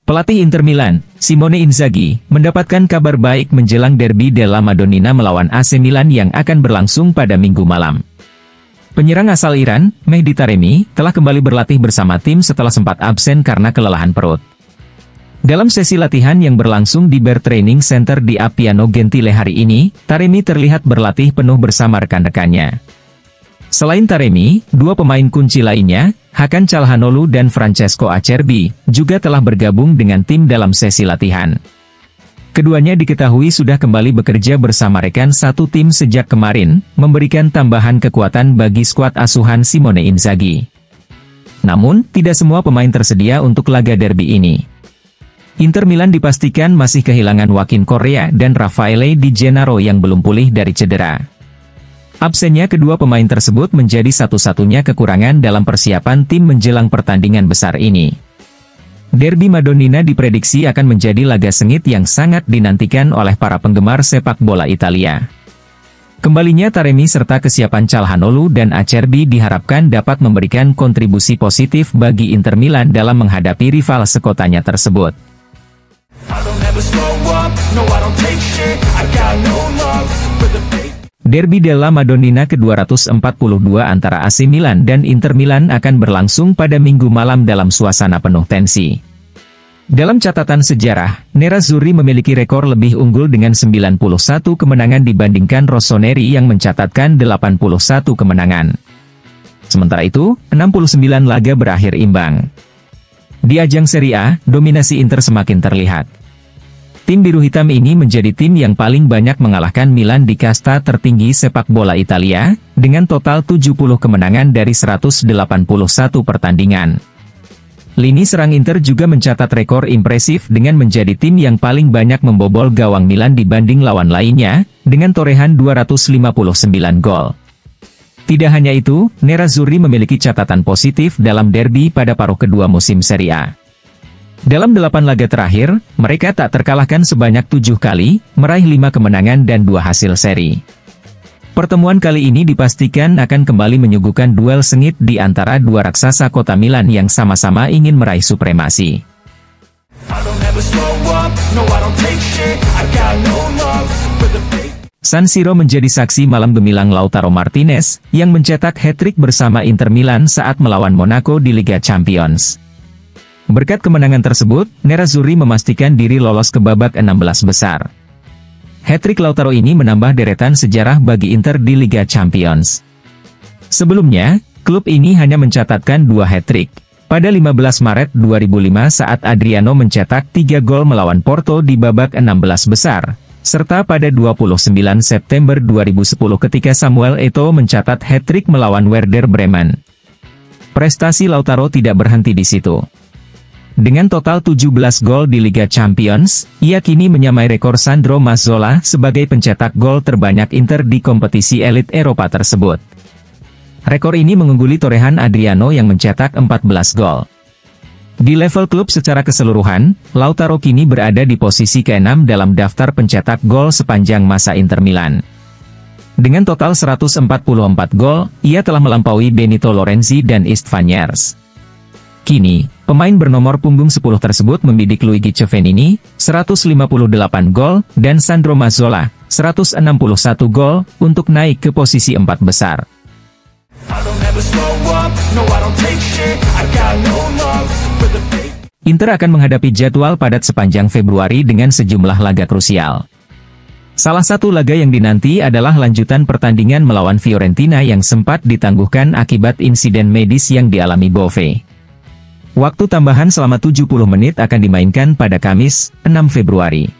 Pelatih Inter Milan, Simone Inzaghi, mendapatkan kabar baik menjelang derby della Madonnina melawan AC Milan yang akan berlangsung pada Minggu malam. Penyerang asal Iran, Mehdi Taremi, telah kembali berlatih bersama tim setelah sempat absen karena kelelahan perut. Dalam sesi latihan yang berlangsung di Bear Training Center di Appiano Gentile hari ini, Taremi terlihat berlatih penuh bersama rekan-rekannya. Selain Taremi, dua pemain kunci lainnya, Hakan Calhanoglu dan Francesco Acerbi, juga telah bergabung dengan tim dalam sesi latihan. Keduanya diketahui sudah kembali bekerja bersama rekan satu tim sejak kemarin, memberikan tambahan kekuatan bagi skuad asuhan Simone Inzaghi. Namun, tidak semua pemain tersedia untuk laga derby ini. Inter Milan dipastikan masih kehilangan Joaquin Correa dan Raffaele Di Gennaro yang belum pulih dari cedera. Absennya kedua pemain tersebut menjadi satu-satunya kekurangan dalam persiapan tim menjelang pertandingan besar ini. Derby Madonnina diprediksi akan menjadi laga sengit yang sangat dinantikan oleh para penggemar sepak bola Italia. Kembalinya Taremi serta kesiapan Calhanoglu dan Acerbi diharapkan dapat memberikan kontribusi positif bagi Inter Milan dalam menghadapi rival sekotanya tersebut. Derby della Madonnina ke-242 antara AC Milan dan Inter Milan akan berlangsung pada Minggu malam dalam suasana penuh tensi. Dalam catatan sejarah, Nerazzurri memiliki rekor lebih unggul dengan 91 kemenangan dibandingkan Rossoneri yang mencatatkan 81 kemenangan. Sementara itu, 69 laga berakhir imbang. Di ajang Serie A, dominasi Inter semakin terlihat. Tim biru hitam ini menjadi tim yang paling banyak mengalahkan Milan di kasta tertinggi sepak bola Italia, dengan total 70 kemenangan dari 181 pertandingan. Lini serang Inter juga mencatat rekor impresif dengan menjadi tim yang paling banyak membobol gawang Milan dibanding lawan lainnya, dengan torehan 259 gol. Tidak hanya itu, Nerazzurri memiliki catatan positif dalam derby pada paruh kedua musim Serie A. Dalam 8 laga terakhir, mereka tak terkalahkan sebanyak 7 kali, meraih 5 kemenangan dan 2 hasil seri. Pertemuan kali ini dipastikan akan kembali menyuguhkan duel sengit di antara dua raksasa kota Milan yang sama-sama ingin meraih supremasi. San Siro menjadi saksi malam gemilang Lautaro Martinez, yang mencetak hat-trick bersama Inter Milan saat melawan Monaco di Liga Champions. Berkat kemenangan tersebut, Nerazzurri memastikan diri lolos ke babak 16 besar. Hat-trick Lautaro ini menambah deretan sejarah bagi Inter di Liga Champions. Sebelumnya, klub ini hanya mencatatkan 2 hat-trick. Pada 15 Maret 2005 saat Adriano mencetak 3 gol melawan Porto di babak 16 besar, serta pada 29 September 2010 ketika Samuel Eto'o mencatat hat-trick melawan Werder Bremen. Prestasi Lautaro tidak berhenti di situ. Dengan total 17 gol di Liga Champions, ia kini menyamai rekor Sandro Mazzola sebagai pencetak gol terbanyak Inter di kompetisi elit Eropa tersebut. Rekor ini mengungguli torehan Adriano yang mencetak 14 gol. Di level klub secara keseluruhan, Lautaro kini berada di posisi ke-6 dalam daftar pencetak gol sepanjang masa Inter Milan. Dengan total 144 gol, ia telah melampaui Benito Lorenzi dan Istvan Jers. Kini, pemain bernomor punggung 10 tersebut membidik Luigi Cevenini, 158 gol, dan Sandro Mazzola, 161 gol, untuk naik ke posisi 4 besar. Inter akan menghadapi jadwal padat sepanjang Februari dengan sejumlah laga krusial. Salah satu laga yang dinanti adalah lanjutan pertandingan melawan Fiorentina yang sempat ditangguhkan akibat insiden medis yang dialami Bove. Waktu tambahan selama 70 menit akan dimainkan pada Kamis, 6 Februari.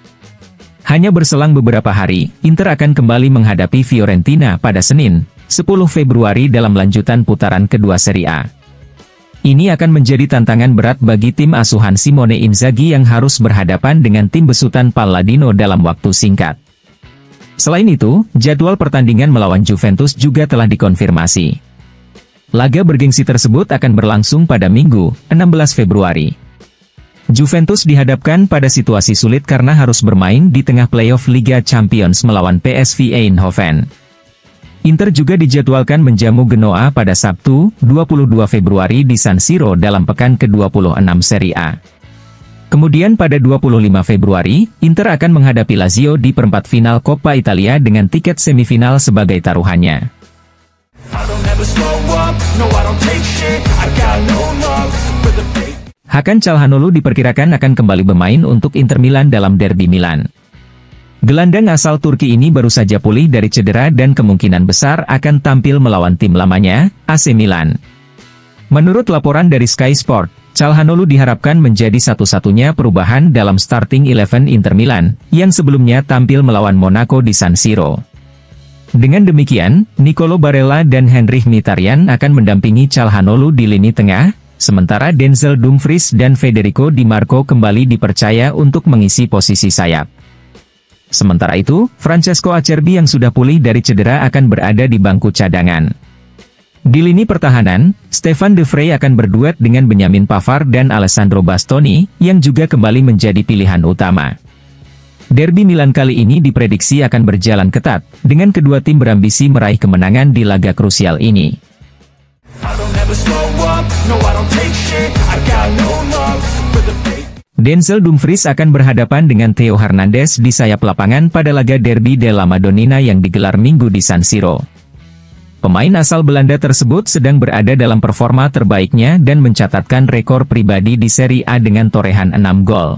Hanya berselang beberapa hari, Inter akan kembali menghadapi Fiorentina pada Senin, 10 Februari dalam lanjutan putaran kedua Serie A. Ini akan menjadi tantangan berat bagi tim asuhan Simone Inzaghi yang harus berhadapan dengan tim besutan Palladino dalam waktu singkat. Selain itu, jadwal pertandingan melawan Juventus juga telah dikonfirmasi. Laga bergengsi tersebut akan berlangsung pada Minggu, 16 Februari. Juventus dihadapkan pada situasi sulit karena harus bermain di tengah playoff Liga Champions melawan PSV Eindhoven. Inter juga dijadwalkan menjamu Genoa pada Sabtu, 22 Februari di San Siro dalam pekan ke-26 Serie A. Kemudian pada 25 Februari, Inter akan menghadapi Lazio di perempat final Coppa Italia dengan tiket semifinal sebagai taruhannya. Hakan Calhanoglu diperkirakan akan kembali bermain untuk Inter Milan dalam derby Milan. Gelandang asal Turki ini baru saja pulih dari cedera dan kemungkinan besar akan tampil melawan tim lamanya, AC Milan. Menurut laporan dari Sky Sport, Calhanoglu diharapkan menjadi satu-satunya perubahan dalam starting 11 Inter Milan, yang sebelumnya tampil melawan Monaco di San Siro. Dengan demikian, Nicolo Barella dan Henrikh Mkhitaryan akan mendampingi Calhanoglu di lini tengah, sementara Denzel Dumfries dan Federico Di Marco kembali dipercaya untuk mengisi posisi sayap. Sementara itu, Francesco Acerbi yang sudah pulih dari cedera akan berada di bangku cadangan. Di lini pertahanan, Stefan De Vrij akan berduet dengan Benjamin Pavard dan Alessandro Bastoni, yang juga kembali menjadi pilihan utama. Derby Milan kali ini diprediksi akan berjalan ketat, dengan kedua tim berambisi meraih kemenangan di laga krusial ini. Denzel Dumfries akan berhadapan dengan Theo Hernandez di sayap lapangan pada laga Derby della Madonnina yang digelar Minggu di San Siro. Pemain asal Belanda tersebut sedang berada dalam performa terbaiknya dan mencatatkan rekor pribadi di Serie A dengan torehan 6 gol.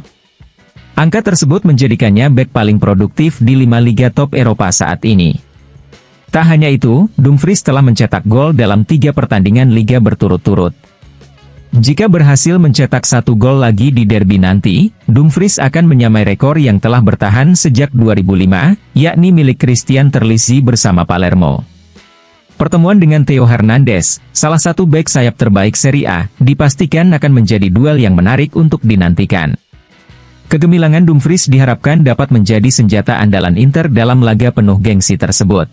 Angka tersebut menjadikannya bek paling produktif di 5 liga top Eropa saat ini. Tak hanya itu, Dumfries telah mencetak gol dalam 3 pertandingan liga berturut-turut. Jika berhasil mencetak 1 gol lagi di derby nanti, Dumfries akan menyamai rekor yang telah bertahan sejak 2005, yakni milik Christian Terlizzi bersama Palermo. Pertemuan dengan Theo Hernandez, salah satu bek sayap terbaik Serie A, dipastikan akan menjadi duel yang menarik untuk dinantikan. Kegemilangan Dumfries diharapkan dapat menjadi senjata andalan Inter dalam laga penuh gengsi tersebut.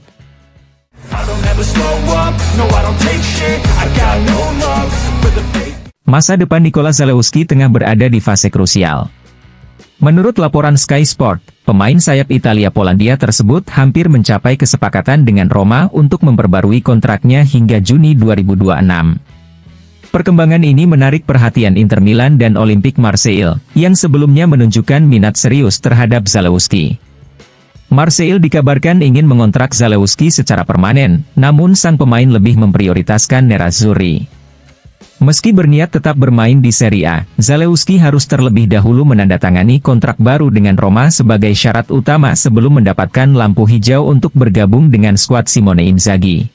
Masa depan Nikola Zalewski tengah berada di fase krusial. Menurut laporan Sky Sport, pemain sayap Italia-Polandia tersebut hampir mencapai kesepakatan dengan Roma untuk memperbarui kontraknya hingga Juni 2026. Perkembangan ini menarik perhatian Inter Milan dan Olympique Marseille, yang sebelumnya menunjukkan minat serius terhadap Zalewski. Marseille dikabarkan ingin mengontrak Zalewski secara permanen, namun sang pemain lebih memprioritaskan Nerazzurri. Meski berniat tetap bermain di Serie A, Zalewski harus terlebih dahulu menandatangani kontrak baru dengan Roma sebagai syarat utama sebelum mendapatkan lampu hijau untuk bergabung dengan skuad Simone Inzaghi.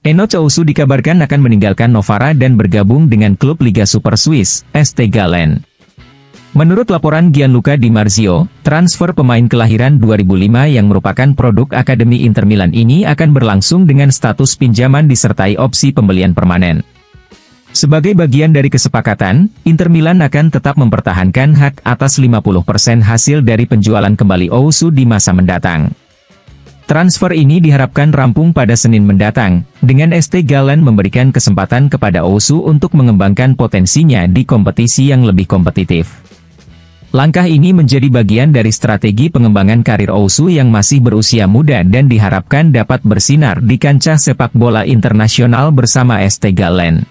Enoch Owusu dikabarkan akan meninggalkan Novara dan bergabung dengan klub Liga Super Swiss, ST Gallen. Menurut laporan Gianluca Di Marzio, transfer pemain kelahiran 2005 yang merupakan produk Akademi Inter Milan ini akan berlangsung dengan status pinjaman disertai opsi pembelian permanen. Sebagai bagian dari kesepakatan, Inter Milan akan tetap mempertahankan hak atas 50% hasil dari penjualan kembali Owusu di masa mendatang. Transfer ini diharapkan rampung pada Senin mendatang, dengan ST Gallen memberikan kesempatan kepada Owusu untuk mengembangkan potensinya di kompetisi yang lebih kompetitif. Langkah ini menjadi bagian dari strategi pengembangan karir Owusu yang masih berusia muda dan diharapkan dapat bersinar di kancah sepak bola internasional bersama ST Gallen.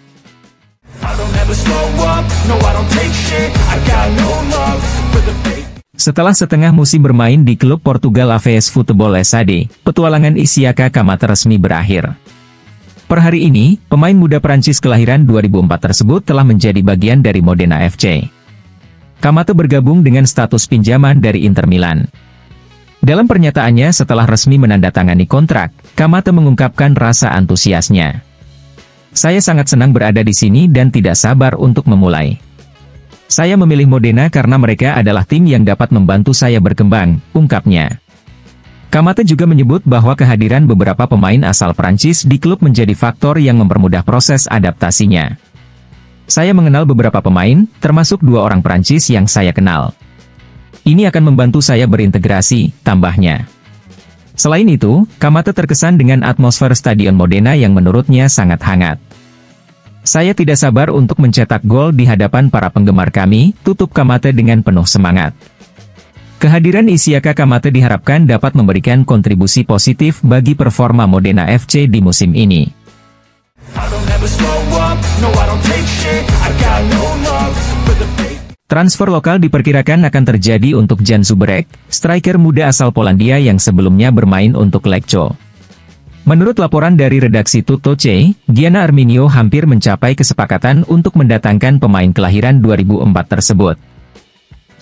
Setelah setengah musim bermain di klub Portugal AVS Futebol SAD, petualangan Isiaka Kamata resmi berakhir. Per hari ini, pemain muda Prancis kelahiran 2004 tersebut telah menjadi bagian dari Modena FC. Kamata bergabung dengan status pinjaman dari Inter Milan. Dalam pernyataannya setelah resmi menandatangani kontrak, Kamata mengungkapkan rasa antusiasnya. "Saya sangat senang berada di sini dan tidak sabar untuk memulai. Saya memilih Modena karena mereka adalah tim yang dapat membantu saya berkembang," ungkapnya. Kamata juga menyebut bahwa kehadiran beberapa pemain asal Prancis di klub menjadi faktor yang mempermudah proses adaptasinya. "Saya mengenal beberapa pemain, termasuk 2 orang Prancis yang saya kenal. Ini akan membantu saya berintegrasi," tambahnya. Selain itu, Kamata terkesan dengan atmosfer Stadion Modena yang menurutnya sangat hangat. "Saya tidak sabar untuk mencetak gol di hadapan para penggemar kami," tutup Kamata dengan penuh semangat. Kehadiran Isiaka Kamate diharapkan dapat memberikan kontribusi positif bagi performa Modena FC di musim ini. Transfer lokal diperkirakan akan terjadi untuk Jan Zuberek, striker muda asal Polandia yang sebelumnya bermain untuk Lecco. Menurut laporan dari redaksi Tuttoce, Giana Arminio hampir mencapai kesepakatan untuk mendatangkan pemain kelahiran 2004 tersebut.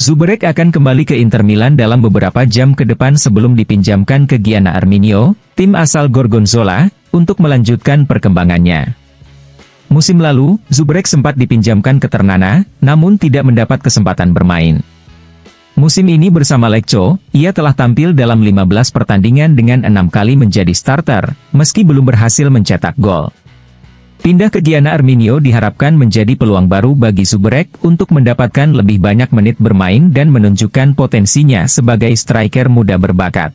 Zuberek akan kembali ke Inter Milan dalam beberapa jam ke depan sebelum dipinjamkan ke Giana Arminio, tim asal Gorgonzola, untuk melanjutkan perkembangannya. Musim lalu, Zuberek sempat dipinjamkan ke Ternana, namun tidak mendapat kesempatan bermain. Musim ini bersama Lecco, ia telah tampil dalam 15 pertandingan dengan 6 kali menjadi starter, meski belum berhasil mencetak gol. Pindah ke Giana Arminio diharapkan menjadi peluang baru bagi Zuberek untuk mendapatkan lebih banyak menit bermain dan menunjukkan potensinya sebagai striker muda berbakat.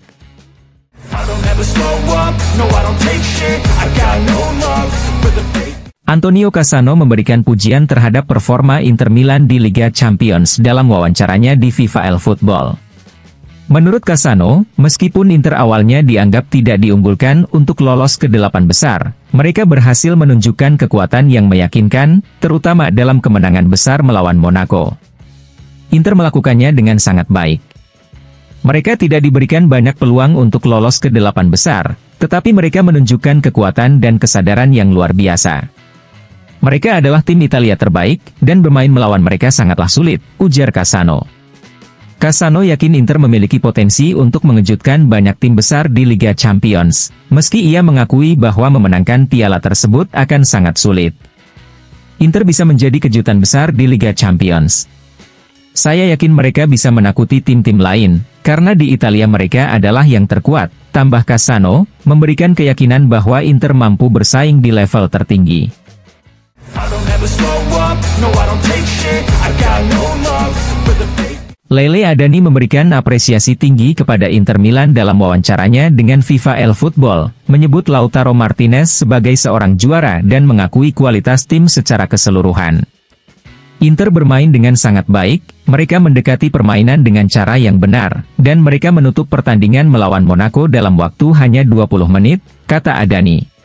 Antonio Cassano memberikan pujian terhadap performa Inter Milan di Liga Champions dalam wawancaranya di FIFA El Football. Menurut Cassano, meskipun Inter awalnya dianggap tidak diunggulkan untuk lolos ke 8 besar, mereka berhasil menunjukkan kekuatan yang meyakinkan, terutama dalam kemenangan besar melawan Monaco. Inter melakukannya dengan sangat baik. Mereka tidak diberikan banyak peluang untuk lolos ke 8 besar, tetapi mereka menunjukkan kekuatan dan kesadaran yang luar biasa. Mereka adalah tim Italia terbaik, dan bermain melawan mereka sangatlah sulit, ujar Cassano. Cassano yakin Inter memiliki potensi untuk mengejutkan banyak tim besar di Liga Champions, meski ia mengakui bahwa memenangkan piala tersebut akan sangat sulit. Inter bisa menjadi kejutan besar di Liga Champions. Saya yakin mereka bisa menakuti tim-tim lain, karena di Italia mereka adalah yang terkuat, tambah Cassano, memberikan keyakinan bahwa Inter mampu bersaing di level tertinggi. Lele Adani memberikan apresiasi tinggi kepada Inter Milan dalam wawancaranya dengan FIFA El Football, menyebut Lautaro Martinez sebagai seorang juara dan mengakui kualitas tim secara keseluruhan. Inter bermain dengan sangat baik, mereka mendekati permainan dengan cara yang benar, dan mereka menutup pertandingan melawan Monaco dalam waktu hanya 20 menit, kata Adani.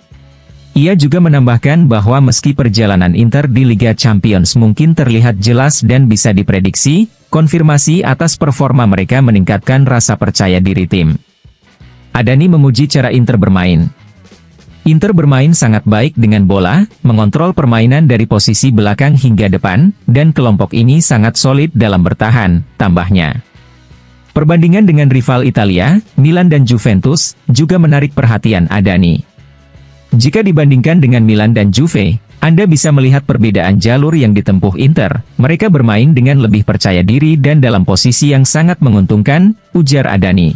Ia juga menambahkan bahwa meski perjalanan Inter di Liga Champions mungkin terlihat jelas dan bisa diprediksi, konfirmasi atas performa mereka meningkatkan rasa percaya diri tim. Adani memuji cara Inter bermain. Inter bermain sangat baik dengan bola, mengontrol permainan dari posisi belakang hingga depan, dan kelompok ini sangat solid dalam bertahan, tambahnya. Perbandingan dengan rival Italia, Milan dan Juventus, juga menarik perhatian Adani. Jika dibandingkan dengan Milan dan Juve, Anda bisa melihat perbedaan jalur yang ditempuh Inter. Mereka bermain dengan lebih percaya diri dan dalam posisi yang sangat menguntungkan, ujar Adani.